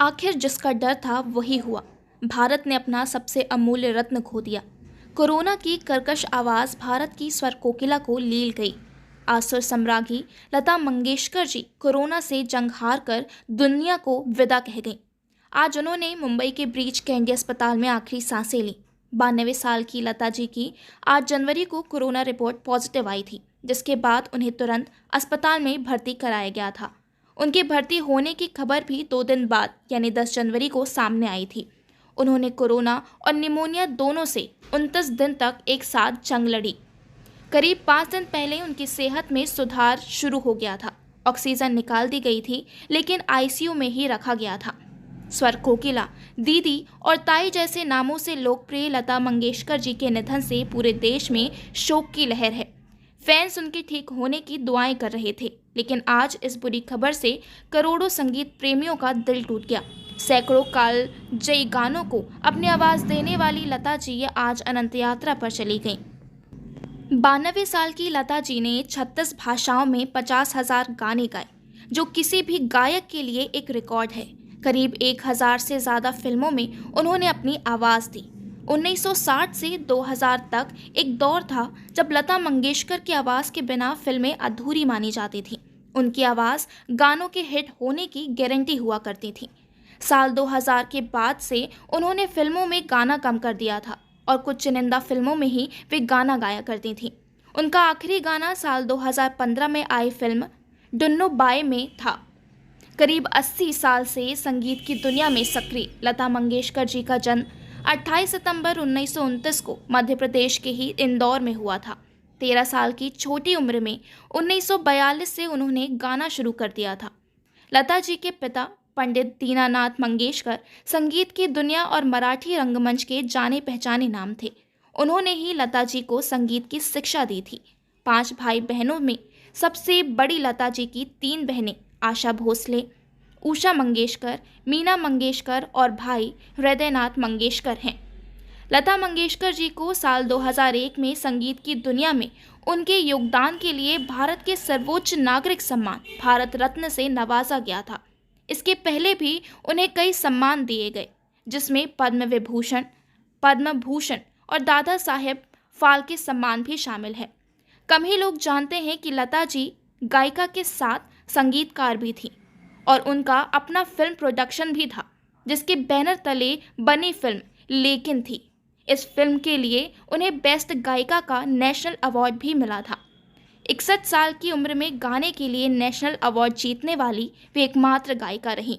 आखिर जिसका डर था वही हुआ। भारत ने अपना सबसे अमूल्य रत्न खो दिया। कोरोना की कर्कश आवाज़ भारत की स्वर कोकिला को लील गई। आसुर सम्राज्ञी लता मंगेशकर जी कोरोना से जंग हार कर दुनिया को विदा कह गईं। आज उन्होंने मुंबई के ब्रीच कैंडी अस्पताल में आखिरी सांसें ली। 92 साल की लता जी की 8 जनवरी को कोरोना रिपोर्ट पॉजिटिव आई थी, जिसके बाद उन्हें तुरंत अस्पताल में भर्ती कराया गया था। उनके भर्ती होने की खबर भी 2 दिन बाद यानी 10 जनवरी को सामने आई थी। उन्होंने कोरोना और निमोनिया दोनों से 29 दिन तक एक साथ जंग लड़ी। करीब 5 दिन पहले उनकी सेहत में सुधार शुरू हो गया था। ऑक्सीजन निकाल दी गई थी, लेकिन आईसीयू में ही रखा गया था। स्वर कोकिला, दीदी और ताई जैसे नामों से लोकप्रिय लता मंगेशकर जी के निधन से पूरे देश में शोक की लहर है। फैंस उनके ठीक होने की दुआएं कर रहे थे, लेकिन आज इस बुरी खबर से करोड़ों संगीत प्रेमियों का दिल टूट गया। सैकड़ों कालजयी गानों को अपनी आवाज़ देने वाली लता जी आज अनंत यात्रा पर चली गईं। 92 साल की लता जी ने 36 भाषाओं में 50,000 गाने गाए, जो किसी भी गायक के लिए एक रिकॉर्ड है। करीब 1,000 से ज़्यादा फिल्मों में उन्होंने अपनी आवाज़ दी। 1960 से 2000 तक एक दौर था जब लता मंगेशकर की आवाज़ के बिना फिल्में अधूरी मानी जाती थीं। उनकी आवाज़ गानों के हिट होने की गारंटी हुआ करती थी। साल 2000 के बाद से उन्होंने फिल्मों में गाना कम कर दिया था और कुछ चुनिंदा फिल्मों में ही वे गाना गाया करती थीं। उनका आखिरी गाना साल 2015 में आई फिल्म डुन्नो बाय में था। करीब 80 साल से संगीत की दुनिया में सक्रिय लता मंगेशकर जी का जन्म 28 सितंबर 1929 को मध्य प्रदेश के ही इंदौर में हुआ था। 13 साल की छोटी उम्र में 1942 से उन्होंने गाना शुरू कर दिया था। लता जी के पिता पंडित दीनानाथ मंगेशकर संगीत की दुनिया और मराठी रंगमंच के जाने पहचाने नाम थे। उन्होंने ही लता जी को संगीत की शिक्षा दी थी। 5 भाई बहनों में सबसे बड़ी लता जी की 3 बहनें आशा भोसले, उषा मंगेशकर, मीना मंगेशकर और भाई हृदयनाथ मंगेशकर हैं। लता मंगेशकर जी को साल 2001 में संगीत की दुनिया में उनके योगदान के लिए भारत के सर्वोच्च नागरिक सम्मान भारत रत्न से नवाजा गया था। इसके पहले भी उन्हें कई सम्मान दिए गए, जिसमें पद्म विभूषण, पद्म भूषण और दादा साहेब फाल्के सम्मान भी शामिल है। कम ही लोग जानते हैं कि लता जी गायिका के साथ संगीतकार भी थी और उनका अपना फिल्म प्रोडक्शन भी था, जिसके बैनर तले बनी फिल्म लेकिन थी। इस फिल्म के लिए उन्हें बेस्ट गायिका का नेशनल अवार्ड भी मिला था। 61 साल की उम्र में गाने के लिए नेशनल अवार्ड जीतने वाली वे एकमात्र गायिका रहीं।